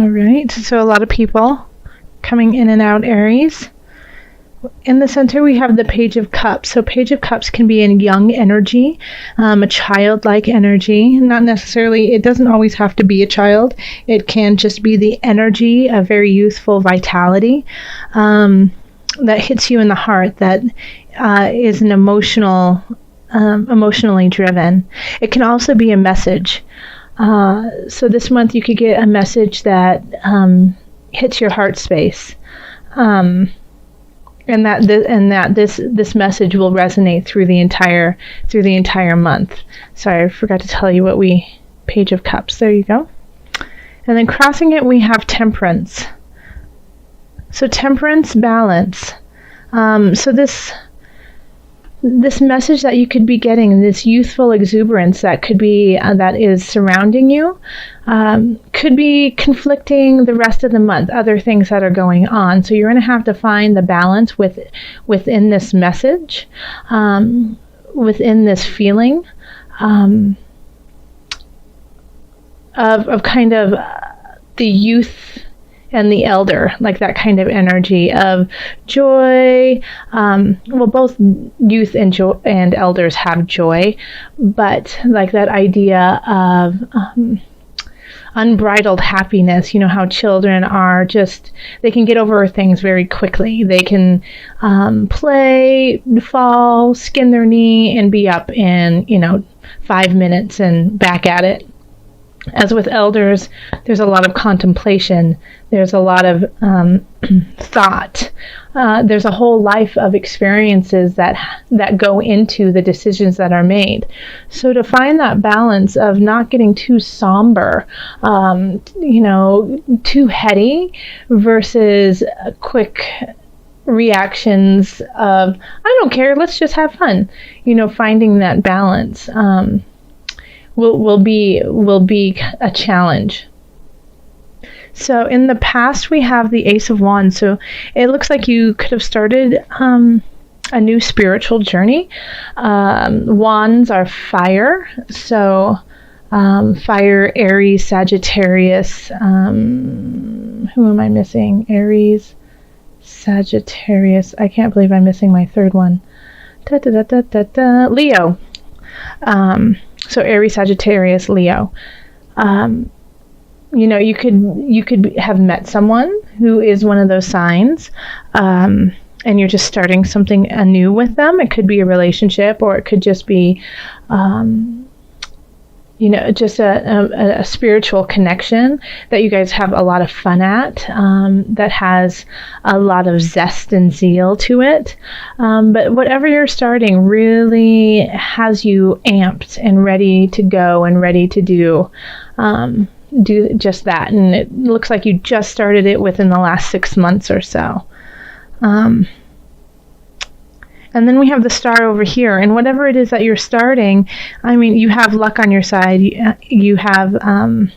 All right, so a lot of people coming in and out, Aries. In the center, we have the Page of Cups. So Page of Cups can be in young energy, a childlike energy. Not necessarily, it doesn't always have to be a child. It can just be the energy of very youthful vitality that hits you in the heart, that is an emotionally driven. It can also be a message. So this month you could get a message that hits your heart space. And this message will resonate through the entire month. Sorry, I forgot to tell you what Page of Cups. There you go. And then crossing it, we have Temperance. So Temperance, balance. So this message that you could be getting, this youthful exuberance that could be that is surrounding you, could be conflicting the rest of the month, other things that are going on. So you're going to have to find the balance within this message, within this feeling of kind of the youth and the elder, like that kind of energy of joy. Well, both youth and elders have joy, but like that idea of unbridled happiness. You know how children are they can get over things very quickly. They can play, fall, skin their knee, and be up in 5 minutes and back at it. As with elders, there's a lot of contemplation. There's a lot of thought. There's a whole life of experiences that go into the decisions that are made. So to find that balance of not getting too somber, too heady, versus quick reactions of, I don't care, let's just have fun. Finding that balance will be a challenge. So in the past, we have the Ace of Wands. So it looks like you could have started a new spiritual journey. Wands are fire. So fire, Aries, Sagittarius. Who am I missing? Aries, Sagittarius. I can't believe I'm missing my third one. Leo. So Aries, Sagittarius, Leo. You could have met someone who is one of those signs, and you're just starting something anew with them. It could be a relationship, or it could just be, just a spiritual connection that you guys have a lot of fun at, that has a lot of zest and zeal to it. But whatever you're starting really has you amped and ready to go and ready to do just that. And it looks like you just started it within the last 6 months or so. And then we have the star over here, and whatever it is that you're starting, you have luck on your side. You have the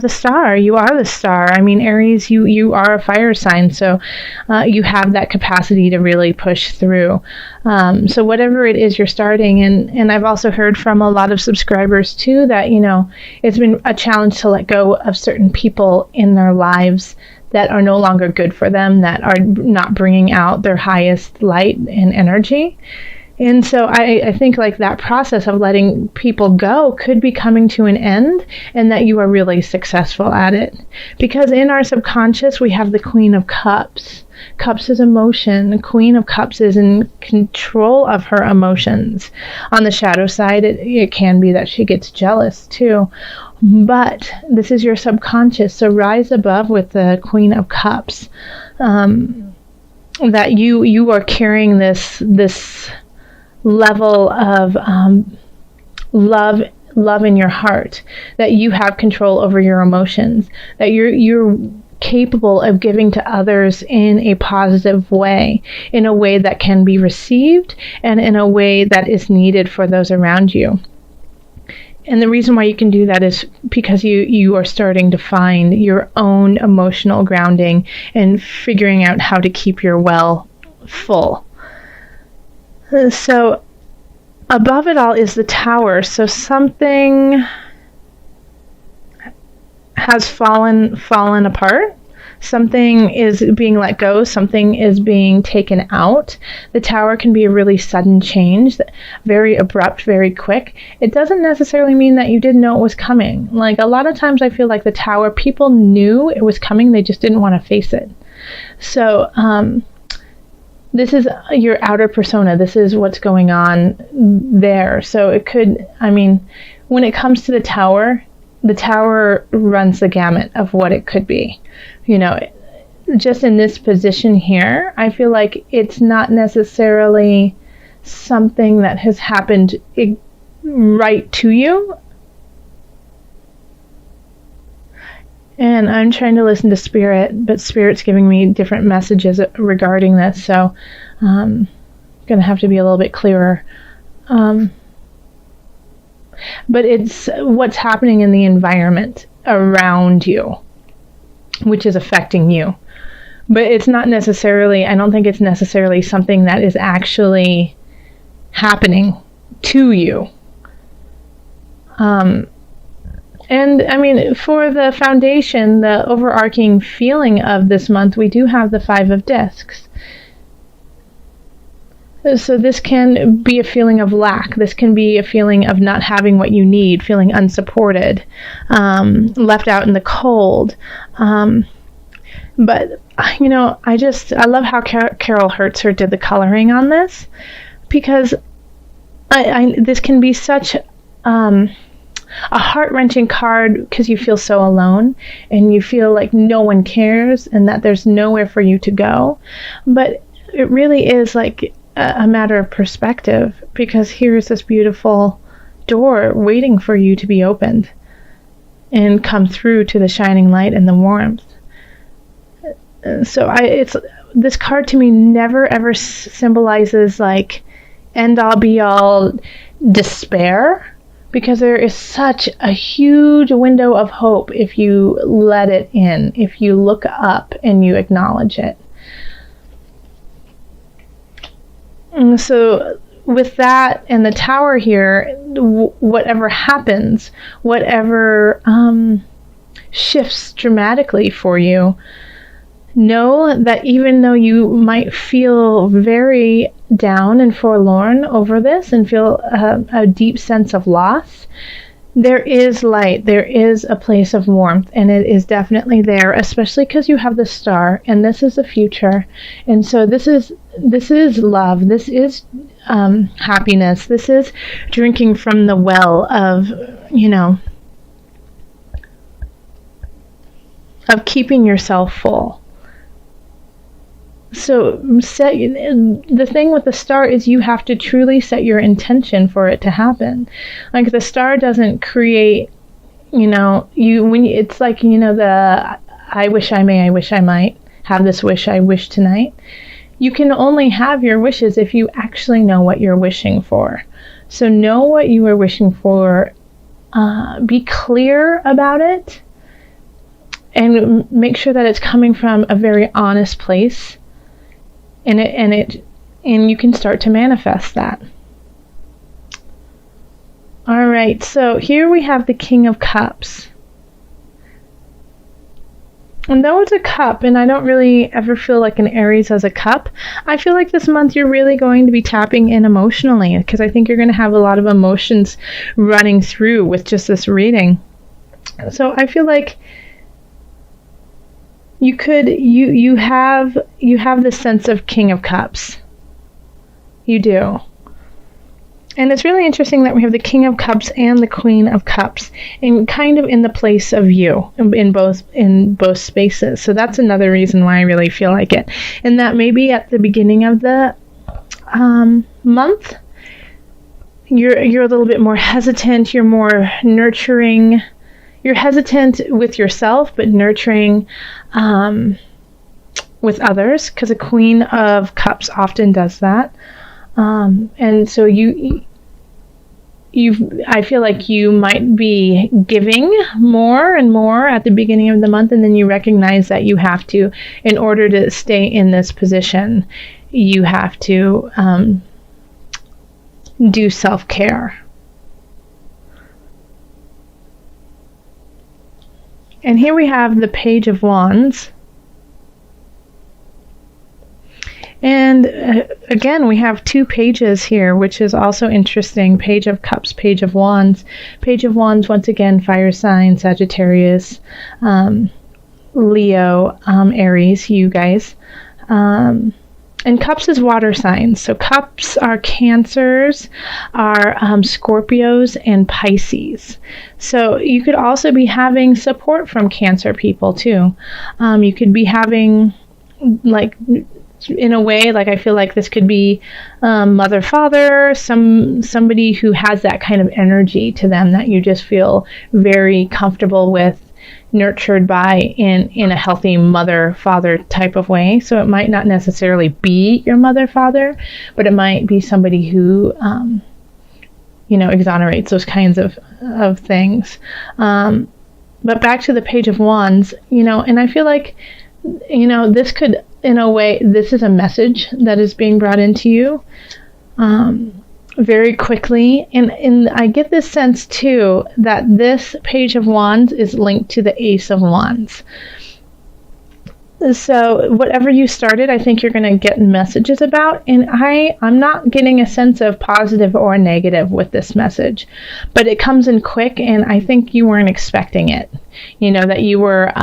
star. You are the star. Aries, you are a fire sign, so you have that capacity to really push through. So whatever it is you're starting, and I've also heard from a lot of subscribers too that it's been a challenge to let go of certain people in their lives that are no longer good for them, that are not bringing out their highest light and energy. And so I think like that process of letting people go could be coming to an end, and that you are really successful at it. Because in our subconscious, we have the Queen of Cups. Cups is emotion. The Queen of Cups is in control of her emotions. On the shadow side, it can be that she gets jealous too. But this is your subconscious, so rise above with the Queen of Cups. That you are carrying this level of love in your heart, that you have control over your emotions, that you're capable of giving to others in a positive way, in a way that can be received, and in a way that is needed for those around you. And the reason why you can do that is because you are starting to find your own emotional grounding and figuring out how to keep your well full. So above it all is the Tower. So something has fallen apart. Something is being let go, something is being taken out. The Tower can be a really sudden change, very abrupt, very quick. It doesn't necessarily mean that you didn't know it was coming. Like, a lot of times I feel like the Tower, people knew it was coming, they just didn't want to face it. So this is your outer persona. This is what's going on there. So it could, I mean, when it comes to the Tower runs the gamut of what it could be. You know, just in this position here, I feel like it's not necessarily something that has happened right to you. And I'm trying to listen to Spirit, but Spirit's giving me different messages regarding this, so I'm going to have to be a little bit clearer. But it's what's happening in the environment around you, which is affecting you. But it's not necessarily, I don't think it's necessarily something that is actually happening to you. And I mean, for the foundation, the overarching feeling of this month, we do have the 5 of Discs. So this can be a feeling of lack. This can be a feeling of not having what you need, feeling unsupported, left out in the cold. But, you know, I love how Carol Hertzer did the coloring on this, because this can be such a heart-wrenching card because you feel so alone and you feel like no one cares and that there's nowhere for you to go. But it really is like a matter of perspective, because here's this beautiful door waiting for you to be opened and come through to the shining light and the warmth. So this card to me never ever symbolizes like end all be all despair, because there is such a huge window of hope if you let it in, if you look up and you acknowledge it. And so with that and the Tower here, whatever happens, whatever shifts dramatically for you, know that even though you might feel very down and forlorn over this and feel a deep sense of loss, there is light, there is a place of warmth, and it is definitely there, especially because you have the Star, and this is the future. And so this is love, this is happiness, this is drinking from the well of, you know, of keeping yourself full. So the thing with the Star is you have to truly set your intention for it to happen. Like, the Star doesn't create, you know, it's like, you know, the I wish I may, I wish I might have this wish, I wish tonight. You can only have your wishes if you actually know what you're wishing for. So know what you are wishing for, be clear about it, and make sure that it's coming from a very honest place. And you can start to manifest that. All right, so here we have the King of Cups. And though it's a cup, and I don't really ever feel like an Aries as a cup, I feel like this month you're really going to be tapping in emotionally, because I think you're going to have a lot of emotions running through with just this reading. So I feel like you have this sense of King of Cups. You do. And it's really interesting that we have the King of Cups and the Queen of Cups, and kind of in the place of you in both spaces. So that's another reason why I really feel like it. And that maybe at the beginning of the month, you're a little bit more hesitant, you're more nurturing. You're hesitant with yourself, but nurturing with others, because a Queen of Cups often does that. And so I feel like you might be giving more and more at the beginning of the month, and then you recognize that you have to, in order to stay in this position, you have to do self-care. And here we have the Page of Wands. And again, we have 2 pages here, which is also interesting. Page of Cups, Page of Wands. Page of Wands, once again, fire sign, Sagittarius, Leo, Aries, you guys. And Cups is water signs. So Cups are Cancers, are Scorpios, and Pisces. So you could also be having support from Cancer people too. You could be having, like, in a way, like, I feel like this could be mother, father, somebody who has that kind of energy to them that you just feel very comfortable with, nurtured by in a healthy mother-father type of way. So it might not necessarily be your mother-father, but it might be somebody who, exonerates those kinds of things. But back to the Page of Wands, and I feel like, this could, in a way, this is a message that is being brought into you very quickly. And I get this sense, too, that this Page of Wands is linked to the Ace of Wands. So whatever you started, I think you're going to get messages about. And I'm not getting a sense of positive or negative with this message. But it comes in quick, and I think you weren't expecting it. That you were...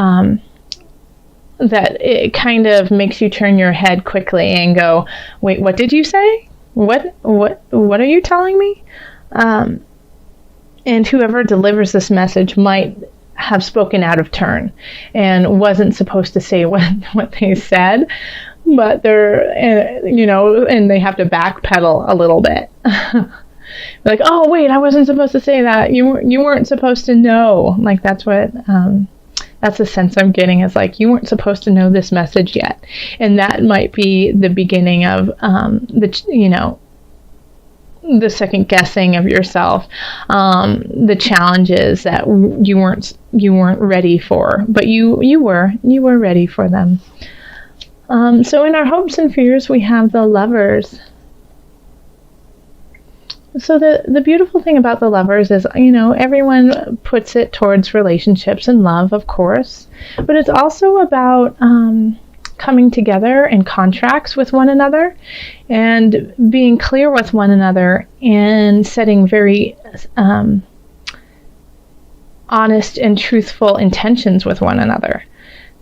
that it kind of makes you turn your head quickly and go, wait, what did you say? What are you telling me? And whoever delivers this message might have spoken out of turn and wasn't supposed to say what they said, but they're, and they have to backpedal a little bit. Like, oh, wait, I wasn't supposed to say that. You weren't supposed to know. Like, that's what... that's the sense I'm getting, is like, you weren't supposed to know this message yet. And that might be the beginning of the second guessing of yourself, the challenges that you weren't ready for, but you were ready for them. So in our hopes and fears, we have the Lovers. So the beautiful thing about the Lovers is, everyone puts it towards relationships and love, of course, but it's also about coming together in contracts with one another and being clear with one another and setting very honest and truthful intentions with one another.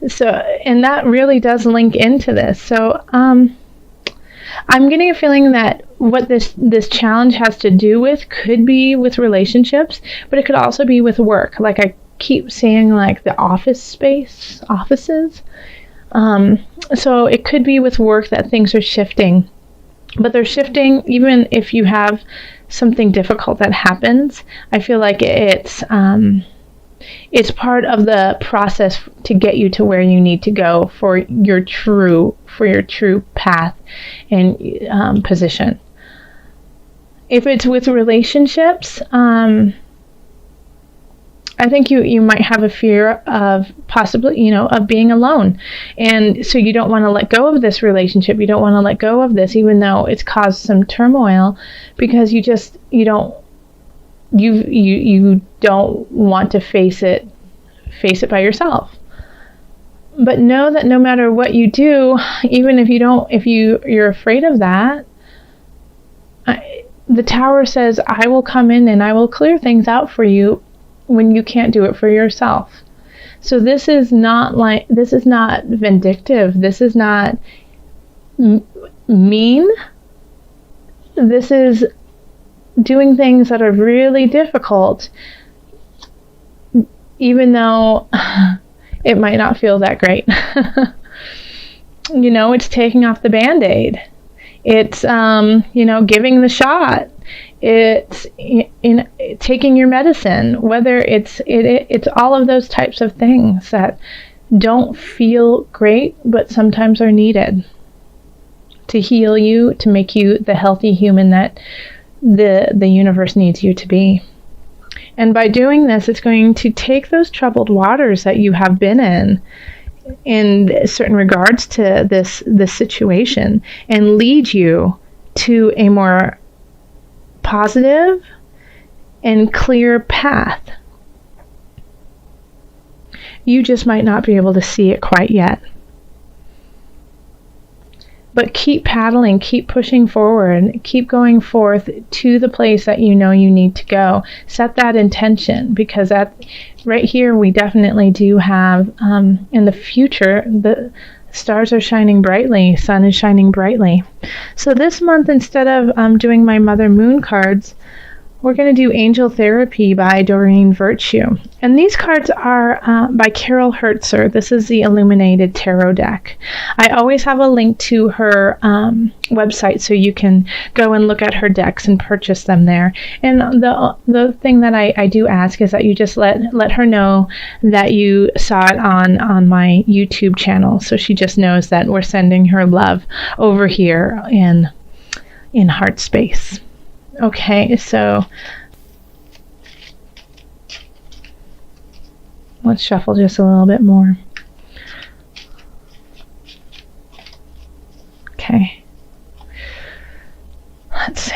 So, and that really does link into this. So, I'm getting a feeling that what this challenge has to do with could be with relationships, but it could also be with work. Like, I keep seeing, like, the offices. So it could be with work that things are shifting, but they're shifting even if you have something difficult that happens. I feel like it's part of the process to get you to where you need to go for your true path and position. If it's with relationships, I think you might have a fear of possibly, of being alone. And so you don't want to let go of this relationship. You don't want to let go of this, even though it's caused some turmoil, because you don't want to face it by yourself. But know that no matter what you do, even if you're afraid of that, the Tower says, I will come in and I will clear things out for you when you can't do it for yourself. So this is not vindictive. This is not mean. This is doing things that are really difficult, even though it might not feel that great. It's taking off the Band-Aid. It's, giving the shot. It's taking your medicine, whether it's all of those types of things that don't feel great, but sometimes are needed to heal you, to make you the healthy human that the universe needs you to be. And by doing this, it's going to take those troubled waters that you have been in certain regards to this situation, and lead you to a more positive and clear path. You just might not be able to see it quite yet. But keep paddling, keep pushing forward, keep going forth to the place that you know you need to go. Set that intention, because right here we definitely do have, in the future, the stars are shining brightly, sun is shining brightly. So this month, instead of doing my Mother Moon cards, we're going to do Angel Therapy by Doreen Virtue. And these cards are by Carol Hertzer. This is the Illuminated Tarot deck. I always have a link to her website, so you can go and look at her decks and purchase them there. And the thing that I do ask is that you just let her know that you saw it on my YouTube channel, so she just knows that we're sending her love over here in heart space. Okay, so let's shuffle just a little bit more. Okay. Let's see.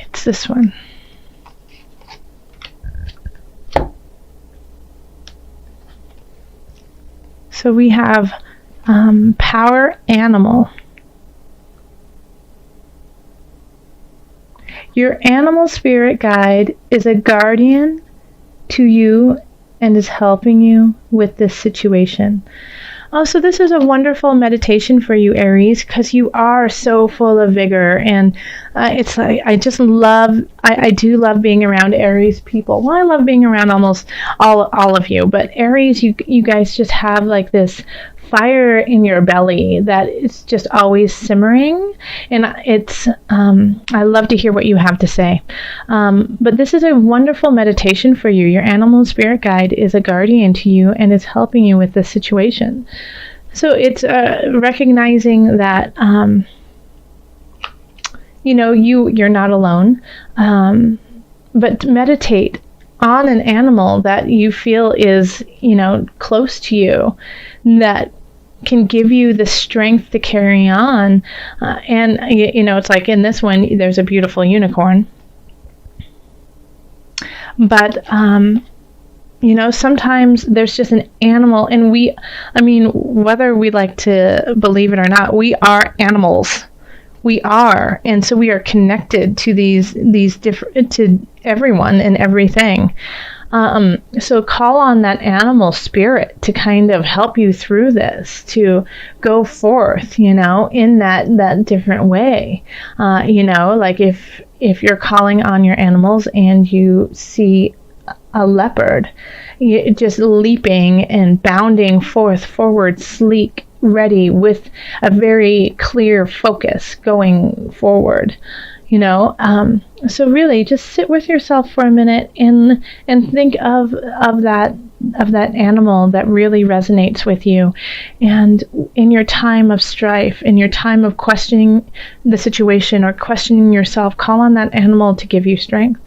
It's this one. So we have Power Animal. Your animal spirit guide is a guardian to you and is helping you with this situation. So this is a wonderful meditation for you, Aries, because you are so full of vigor, and it's like I do love being around Aries people. Well, I love being around almost all of you, but Aries, you guys just have like this fire in your belly that is just always simmering, and it's I love to hear what you have to say. But this is a wonderful meditation for you. Your animal spirit guide is a guardian to you and is helping you with this situation. So it's recognizing that you're not alone, but meditate on an animal that you feel is close to you, that can give you the strength to carry on. And it's like in this one, there's a beautiful unicorn. But sometimes there's just an animal, and whether we like to believe it or not, we are animals. We are, and so we are connected to these different, to everyone and everything. So call on that animal spirit to kind of help you through this, to go forth, in that different way. Like if you're calling on your animals and you see a leopard, just leaping and bounding forward, sleek, ready, with a very clear focus going forward. So really just sit with yourself for a minute and think of that animal that really resonates with you. And in your time of strife, in your time of questioning the situation or questioning yourself, call on that animal to give you strength.